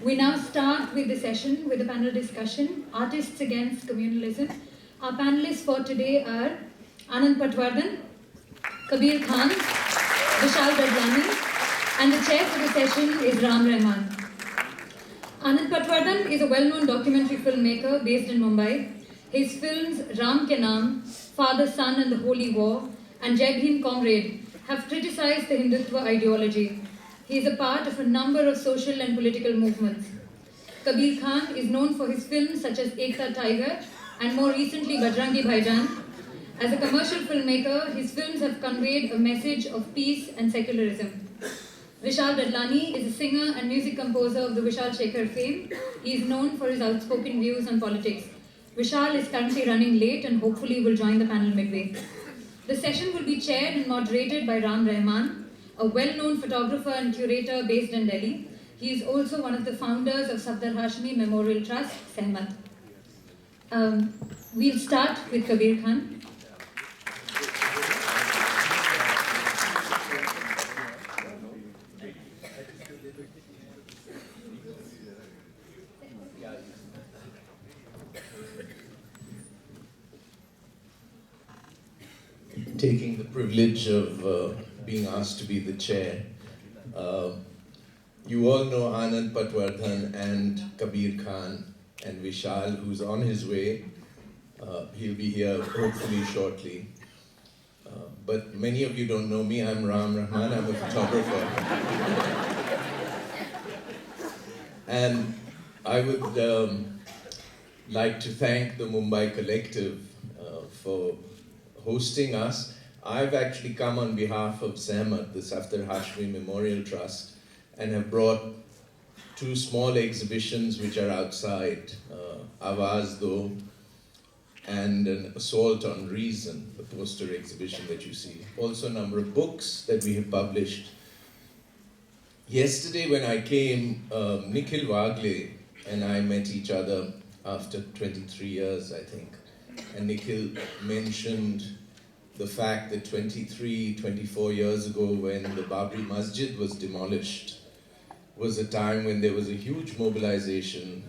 We now start with the session with a panel discussion, Artists Against Communalism. Our panelists for today are Anand Patwardhan, Kabir Khan, Vishal Dadlani, and the chair for the session is Rehman. Anand Patwardhan is a well-known documentary filmmaker based in Mumbai. His films Ram Ke Naam, Father, Son and the Holy War, and Jai Bhim Comrade have criticized the Hindutva ideology. He is a part of a number of social and political movements. Kabir Khan is known for his films such as Ekta Tiger and more recently Bajrangi Bhaijaan. As a commercial filmmaker, his films have conveyed a message of peace and secularism. Vishal Dadlani is a singer and music composer of the Vishal Shekhar fame. He is known for his outspoken views on politics. Vishal is currently running late and hopefully will join the panel midway. The session will be chaired and moderated by Rehman, a well-known photographer and curator based in Delhi. He is also one of the founders of Safdar Hashmi Memorial Trust, Sehmat. We'll start with Kabir Khan. Taking the privilege of being asked to be the chair. You all know Anand Patwardhan and Kabir Khan and Vishal, who's on his way. He'll be here hopefully shortly. But many of you don't know me. I'm Rehman. I'm a photographer. And I would like to thank the Mumbai Collective for hosting us. I've actually come on behalf of Sehmat, the Safdar Hashmi Memorial Trust, and have brought two small exhibitions which are outside, Awaz Do and an Assault on Reason, the poster exhibition that you see. Also a number of books that we have published. Yesterday when I came, Nikhil Wagle and I met each other after 23 years, I think. And Nikhil mentioned the fact that 24 years ago when the Babri Masjid was demolished was a time when there was a huge mobilization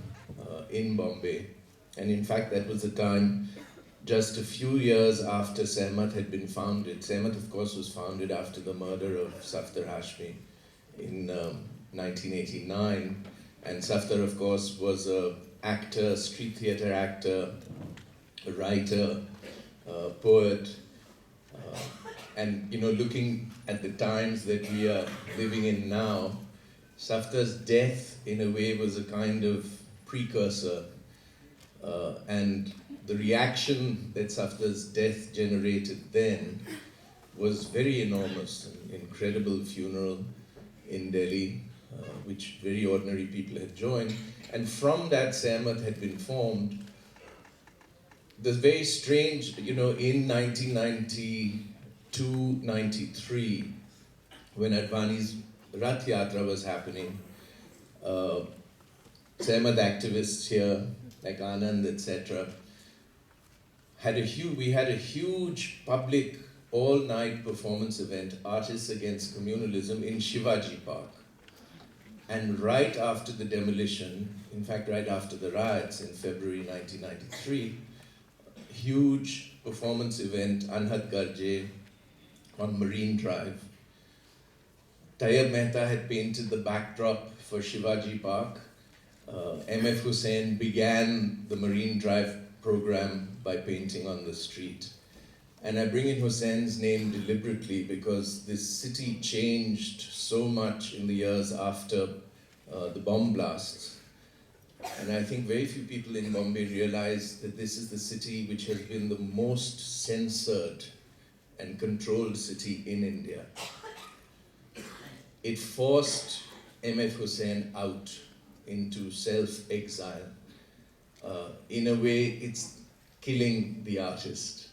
in Bombay. And in fact, that was a time just a few years after Sehmat had been founded. Sehmat, of course, was founded after the murder of Safdar Hashmi in 1989. And Safdar, of course, was an actor, street theater actor, a writer, poet, and looking at the times that we are living in now, Safdar's death in a way was a kind of precursor, and the reaction that Safdar's death generated then was very enormous. An incredible funeral in Delhi, which very ordinary people had joined, and from that Sehmat had been formed. The very strange, in 1992-93, when Advani's Rath Yatra was happening, Sehmat activists here, like Anand, etc., we had a huge public all-night performance event, Artists Against Communalism, in Shivaji Park. And right after the demolition, in fact, right after the riots in February 1993, huge performance event, Anhat Garje, on Marine Drive. Tayyab Mehta had painted the backdrop for Shivaji Park. M.F. Hussain began the Marine Drive program by painting on the street. And I bring in Hussain's name deliberately because this city changed so much in the years after the bomb blasts. And I think very few people in Bombay realize that this is the city which has been the most censored and controlled city in India. It forced M.F. Hussain out into self-exile. In a way, it's killing the artist.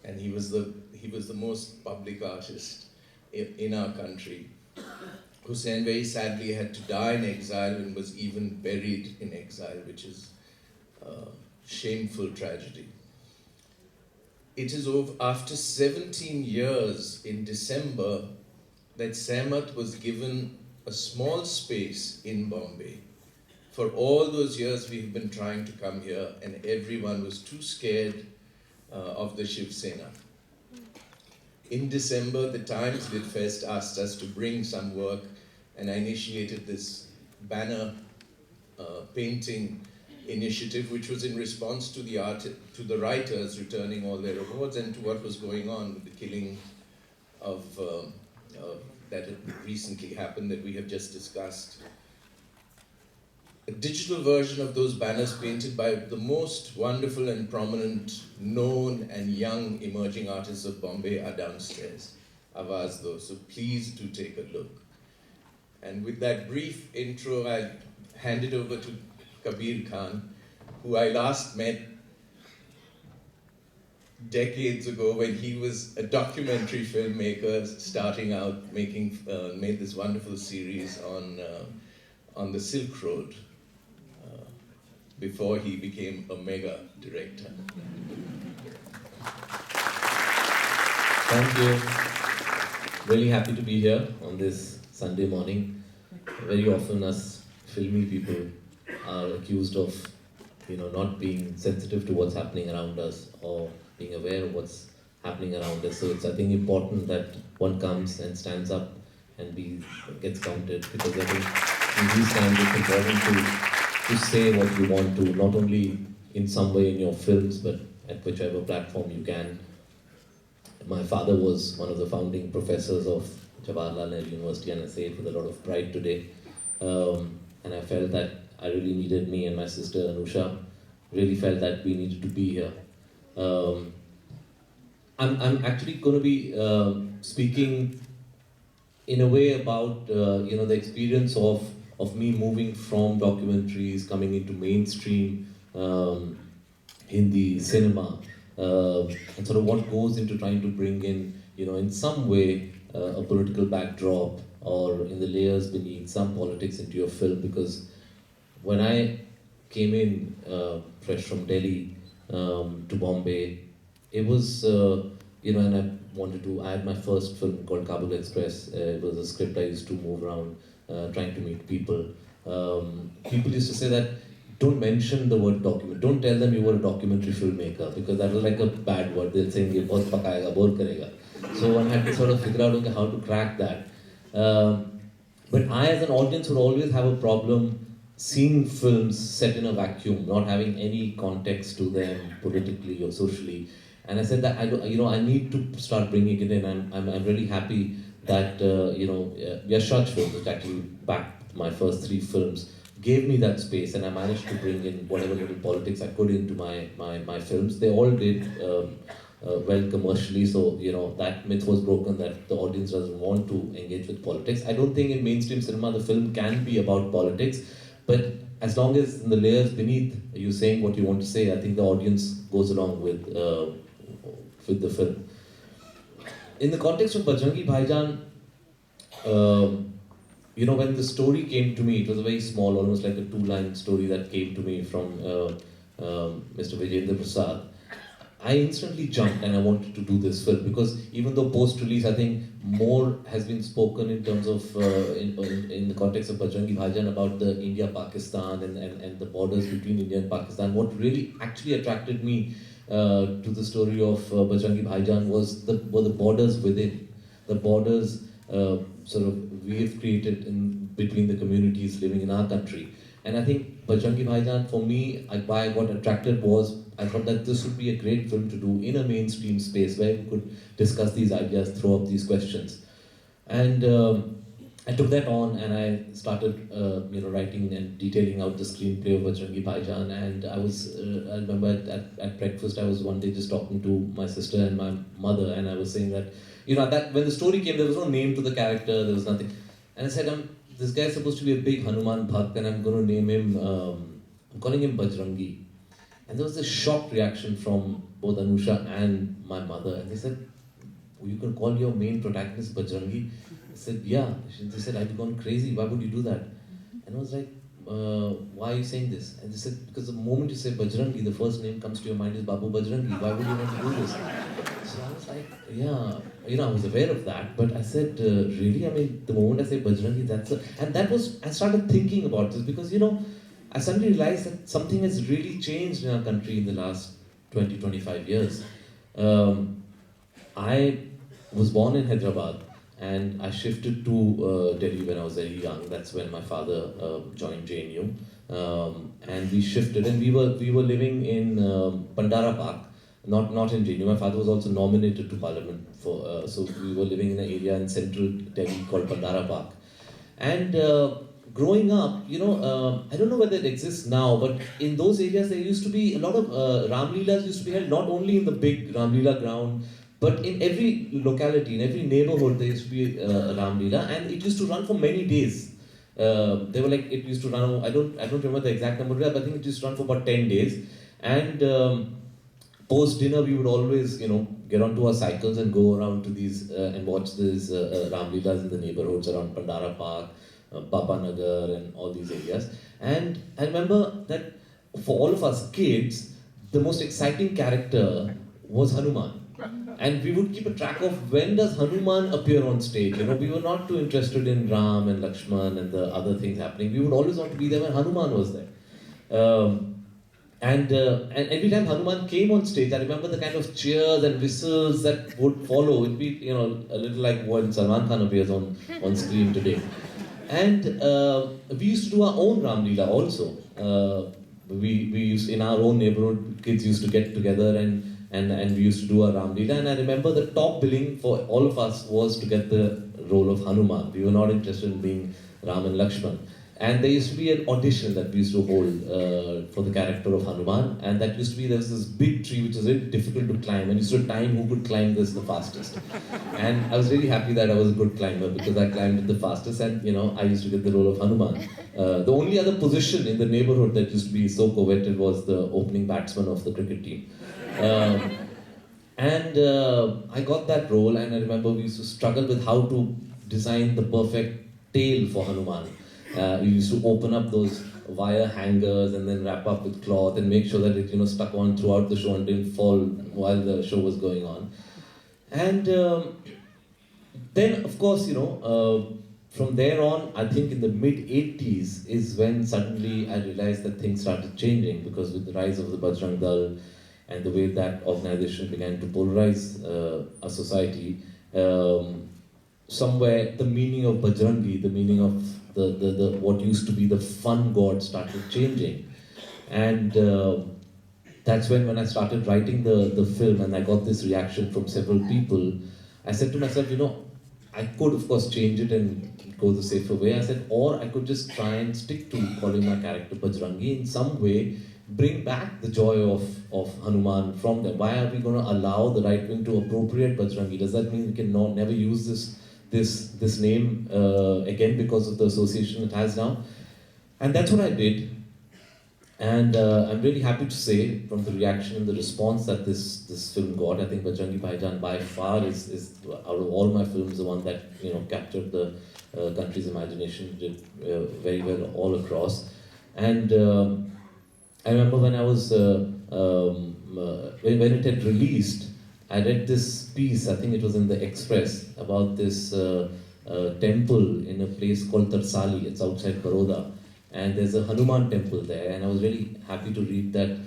And he was the most public artist in our country. Hussain very sadly had to die in exile and was even buried in exile, which is a shameful tragedy. It is over after 17 years in December that Sehmat was given a small space in Bombay for all those years we've been trying to come here and everyone was too scared of the Shiv Sena. In December, the Times Lit Fest asked us to bring some work, and I initiated this banner painting initiative, which was in response to the writers returning all their awards and to what was going on with the killing of that had recently happened that we have just discussed. A digital version of those banners painted by the most wonderful and prominent, known and young emerging artists of Bombay are downstairs. Awaz do. So please do take a look. And with that brief intro, I'll hand it over to Kabir Khan, who I last met decades ago when he was a documentary filmmaker starting out, made this wonderful series on the Silk Road before he became a mega director. Thank you. Really happy to be here on this Sunday morning. Very often us filmy people are accused of, not being sensitive to what's happening around us or being aware of what's happening around us. So it's, I think, important that one comes and stands up and gets counted, because I think in these times it's important to say what you want to, not only in some way in your films, but at whichever platform you can. My father was one of the founding professors of Jawaharlal Nehru University, and I say it with a lot of pride today. And I felt that I really needed, me and my sister Anusha, really felt that we needed to be here. I'm actually going to be speaking in a way about the experience of me moving from documentaries, coming into mainstream Hindi cinema, and sort of what goes into trying to bring in some way a political backdrop, or in the layers beneath, some politics into your film. Because when I came in fresh from Delhi to Bombay, it was, and I had my first film called Kabul Express. It was a script I used to move around trying to meet people. People used to say that, don't mention the word document. Don't tell them you were a documentary filmmaker, because that was like a bad word. They'll say, "Ye bahut pakayega, bore karega." So one had to sort of figure out, okay, how to crack that. But I, as an audience, would always have a problem seeing films set in a vacuum, not having any context to them politically or socially. And I said that I need to start bringing it in. I'm really happy that Yashraj Films, which actually backed my first 3 films, gave me that space, and I managed to bring in whatever little politics I could into my films. They all did well commercially, so that myth was broken that the audience doesn't want to engage with politics. I don't think in mainstream cinema the film can be about politics, but as long as in the layers beneath you saying what you want to say, I think the audience goes along with the film. In the context of Bajrangi Bhaijaan, when the story came to me, it was a very small, almost like a 2-line story that came to me from Mr. Vijayendra Prasad. I instantly jumped and I wanted to do this film, because even though post-release I think more has been spoken in terms of, in the context of Bajrangi Bhaijaan, about the India-Pakistan and the borders between India and Pakistan, what really actually attracted me to the story of Bajrangi Bhaijaan were the borders within, the borders sort of we have created between the communities living in our country. And I think Bajrangi Bhaijaan, for me, why I got attracted was, I thought that this would be a great film to do in a mainstream space where we could discuss these ideas, throw up these questions. And I took that on and I started writing and detailing out the screenplay of Bajrangi Bhaijaan. And I remember at breakfast, I was one day just talking to my sister and my mother, and I was saying that, that when the story came, there was no name to the character, there was nothing. And I said, this guy is supposed to be a big Hanuman Bhakt, and I'm going to name him, I'm calling him Bajrangi. And there was this shocked reaction from both Anusha and my mother. And they said, you can call your main protagonist Bajrangi? I said, yeah. They said, I've gone crazy, why would you do that? And I was like, why are you saying this? And they said, because the moment you say Bajrangi, the first name comes to your mind is Babu Bajrangi. Why would you want to do this? So I was like, yeah, I was aware of that, but I said, really? I mean, the moment I say Bajrangi, and I started thinking about this, because, I suddenly realized that something has really changed in our country in the last 20-25 years. I was born in Hyderabad and I shifted to Delhi when I was very young. That's when my father joined JNU. And we shifted, and we were living in Pandara Park, not in JNU. My father was also nominated to Parliament for, so we were living in an area in central Delhi called Pandara Park. And growing up, I don't know whether it exists now, but in those areas there used to be a lot of Ram Leelas used to be held not only in the big Ram Leela ground, but in every locality, in every neighborhood, there used to be a Ram Leela, and it used to run for many days. They were like, it used to run, I don't remember the exact number, but I think it used to run for about 10 days. And post dinner, we would always, get onto our cycles and go around to these and watch these Ram Leelas in the neighborhoods around Pandara Park, Papa Nagar, and all these areas. And I remember that for all of us kids, the most exciting character was Hanuman. And we would keep a track of when does Hanuman appear on stage. We were not too interested in Ram and Lakshman and the other things happening. We would always want to be there when Hanuman was there. And every time Hanuman came on stage, I remember the kind of cheers and whistles that would follow. It'd be, a little like when Salman Khan appears on screen today. And we used to do our own Ram Leela also. We used, in our own neighborhood, kids used to get together and we used to do a Ram Leela. And I remember the top billing for all of us was to get the role of Hanuman. We were not interested in being Ram and Lakshman. And there used to be an audition that we used to hold for the character of Hanuman. And that used to be, there was this big tree which was very difficult to climb. And used to time who could climb this the fastest. And I was really happy that I was a good climber because I climbed it the fastest. And I used to get the role of Hanuman. The only other position in the neighborhood that used to be so coveted was the opening batsman of the cricket team. I got that role, and I remember we used to struggle with how to design the perfect tail for Hanuman. We used to open up those wire hangers and then wrap up with cloth and make sure that it stuck on throughout the show and didn't fall while the show was going on. And then, of course, from there on, I think in the mid-80s is when suddenly I realized that things started changing, because with the rise of the Bajrangi Dal and the way that organization began to polarize our society, somewhere the meaning of Bajrangi, the meaning of the what used to be the fun god started changing. And that's when I started writing the film and I got this reaction from several people. I said to myself, I could of course change it and go the safer way. I said, or I could just try and stick to calling my character Bajrangi in some way, bring back the joy of Hanuman from them. Why are we going to allow the right wing to appropriate Bajrangi? Does that mean we can never use this name again because of the association it has now? And that's what I did. And I'm really happy to say, from the reaction and the response that this film got, I think Bajrangi Bhaijaan by far is out of all my films the one that captured the country's imagination, did very well all across. And I remember when I was when it had released, I read this piece, I think it was in the Express, about this temple in a place called Tarsali. It's outside Baroda. And there's a Hanuman temple there, and I was really happy to read that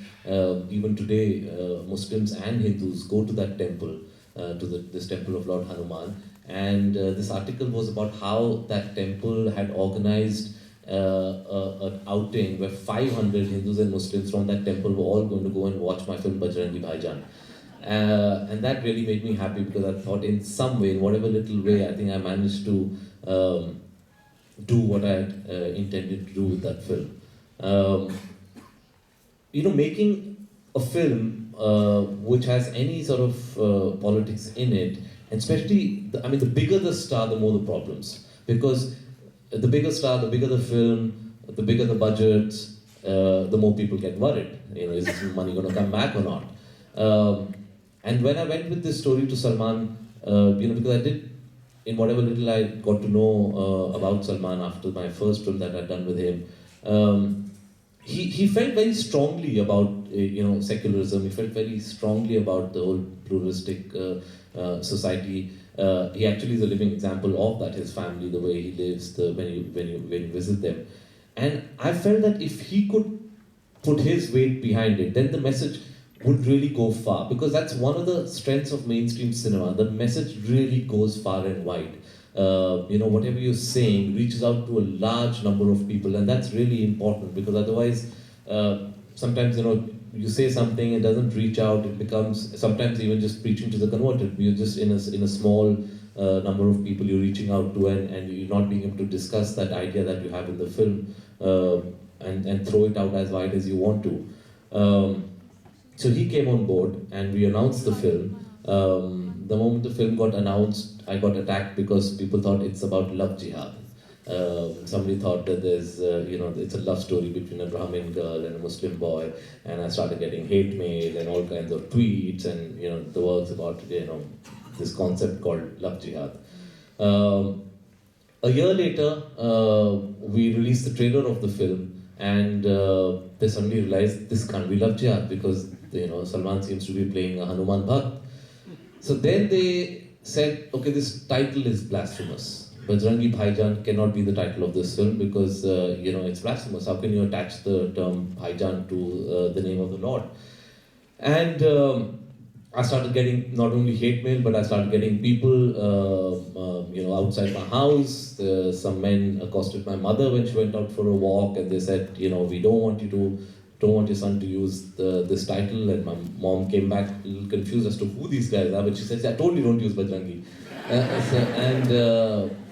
even today Muslims and Hindus go to that temple, this temple of Lord Hanuman. And this article was about how that temple had organized an outing where 500 Hindus and Muslims from that temple were all going to go and watch my film Bajrangi Bhaijaan. And that really made me happy, because I thought in some way, in whatever little way, I think I managed to do what I had intended to do with that film. Making a film which has any sort of politics in it, and especially, the bigger the star, the more the problems. Because the bigger star, the bigger the film, the bigger the budget, the more people get worried. Is this money going to come back or not? And when I went with this story to Salman, because I did, in whatever little I got to know about Salman after my first film that I'd done with him, he felt very strongly about secularism. He felt very strongly about the whole pluralistic society. He actually is a living example of that. His family, the way he lives, when you visit them, And I felt that if he could put his weight behind it, then the message would really go far, because that's one of the strengths of mainstream cinema. The message really goes far and wide. Whatever you're saying reaches out to a large number of people, and that's really important, because otherwise, sometimes you say something, it doesn't reach out, it becomes sometimes even just preaching to the converted. You're just in a small number of people you're reaching out to, and you're not being able to discuss that idea that you have in the film and throw it out as wide as you want to. So he came on board and we announced the film. The moment the film got announced, I got attacked because people thought it's about love jihad. Somebody thought that there's, it's a love story between a Brahmin girl and a Muslim boy, and I started getting hate mail and all kinds of tweets and, the works about, this concept called love jihad. A year later, we released the trailer of the film, and they suddenly realized this can't be love jihad, because, Salman seems to be playing a Hanuman Bhakt. So then they said, okay, this title is blasphemous. Bajrangi Bhaijaan cannot be the title of this film because, it's blasphemous. How can you attach the term Bhaijaan to the name of the Lord? And I started getting not only hate mail, but I started getting people, outside my house. Some men accosted my mother when she went out for a walk, and they said, we don't want your son to use this title. And my mom came back a little confused as to who these guys are, but she said, I told you don't use Bajrangi. I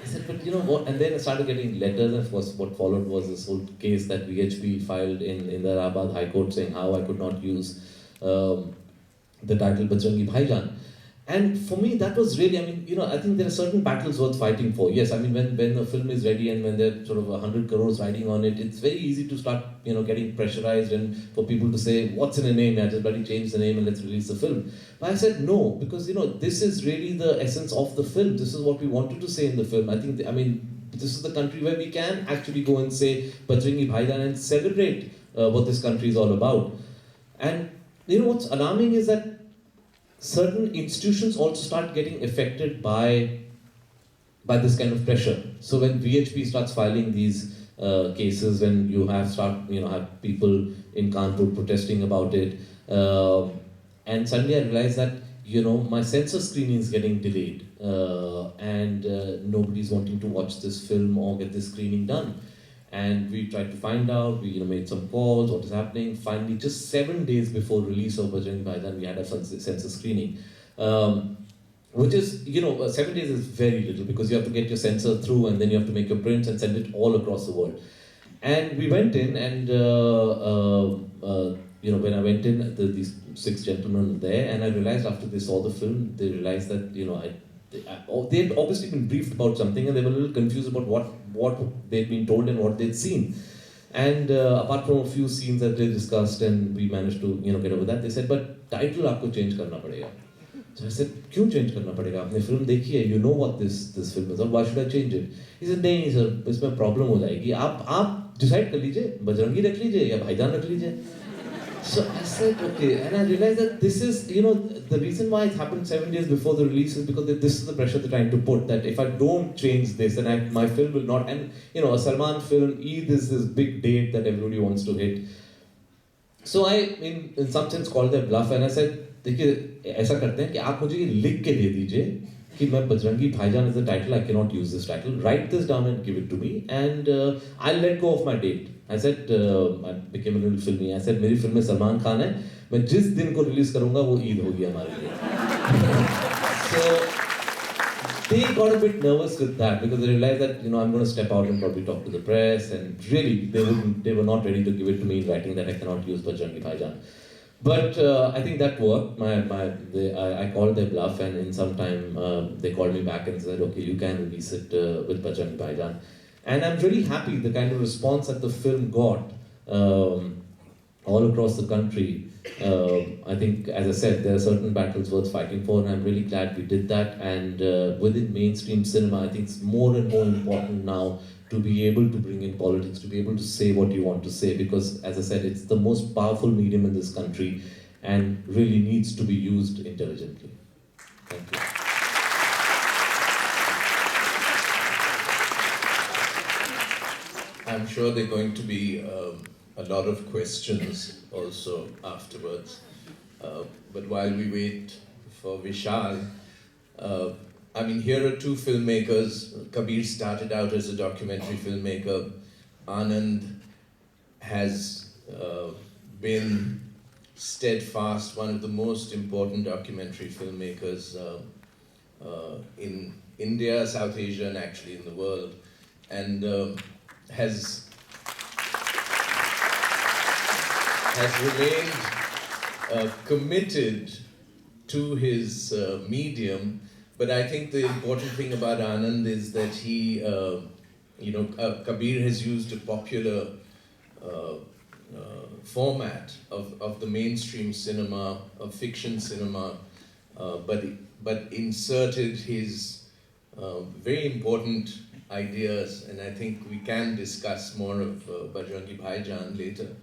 said, but what? And then I started getting letters, and of course what followed was this whole case that VHP filed in the Allahabad High Court saying how I could not use the title Bajrangi Bhaijaan. And for me, that was really, I think there are certain battles worth fighting for. Yes, when the film is ready and when there are sort of 100 crores riding on it, it's very easy to start, getting pressurized and for people to say, what's in a name? Just bloody change the name and let's release the film. But I said no, because, this is really the essence of the film. This is what we wanted to say in the film. I think, this is the country where we can actually go and say Bajrangi Bhaijaan and celebrate what this country is all about. And, what's alarming is that certain institutions also start getting affected by this kind of pressure. So when VHP starts filing these cases, when you have people in Kanpur protesting about it, and suddenly I realized that my censor screening is getting delayed, and nobody's wanting to watch this film or get this screening done. And we tried to find out, we made some calls, what is happening. Finally, just 7 days before release of Bajrangi Bhaijaan, we had a censor screening. Which is, 7 days is very little because you have to get your censor through and then you have to make your prints and send it all across the world. And we went in and, when I went in, these 6 gentlemen were there, and I realized after they saw the film, they realized that, they had obviously been briefed about something and they were a little confused about what they'd been told and what they'd seen. And apart from a few scenes that they discussed and we managed to get over that, they said, but title aapko change karna padega. So I said, kyun change karna padega? Aapne film dekhi hai, you know what this film is, or why should I change it? He said, nahi sir, isme problem ho jayegi. Aap decide kar lijiye, Bajrangi rakh lijiye ya Bhaijaan rakh lijiye. So I said, okay, and I realized that this is, the reason why it happened 7 days before the release is because this is the pressure they're trying to put, that if I don't change this, then my film will not, and a Salman film, Eid is this big date that everybody wants to hit. So I, in some sense, called their bluff, and I said, देखिए ऐसा करते हैं कि आप मुझे ये लिख के दे दीजिए कि मैं Bajrangi Bhaijaan is the title, I cannot use this title, write this down and give it to me, and I'll let go of my date. I said, I became a little filmy. I said, मेरी film में सलमान खान है, मैं जिस दिन को release करूँगा वो ईद होगी हमारे लिए. So they got a bit nervous with that because they realized that I'm going to step out and probably talk to the press, and really they were not ready to give it to me in writing that I cannot use Bajrangi Bhaijaan. But I think that worked. I called their bluff, and in some time they called me back and said, okay, you can release it with Bajrangi Bhaijaan. And I'm really happy the kind of response that the film got all across the country. I think, as I said, there are certain battles worth fighting for, and I'm really glad we did that. And within mainstream cinema, I think it's more and more important now to be able to bring in politics, to be able to say what you want to say, because, as I said, it's the most powerful medium in this country and really needs to be used intelligently. Thank you. I'm sure there are going to be a lot of questions also afterwards. But while we wait for Vishal, I mean, here are two filmmakers. Kabir started out as a documentary filmmaker. Anand has been steadfast, one of the most important documentary filmmakers in India, South Asia, and actually in the world, and has remained committed to his medium. But I think the important thing about Anand is that he, Kabir has used a popular format of the mainstream cinema, of fiction cinema, but inserted his very important ideas, and I think we can discuss more of Bajrangi Bhaijaan later.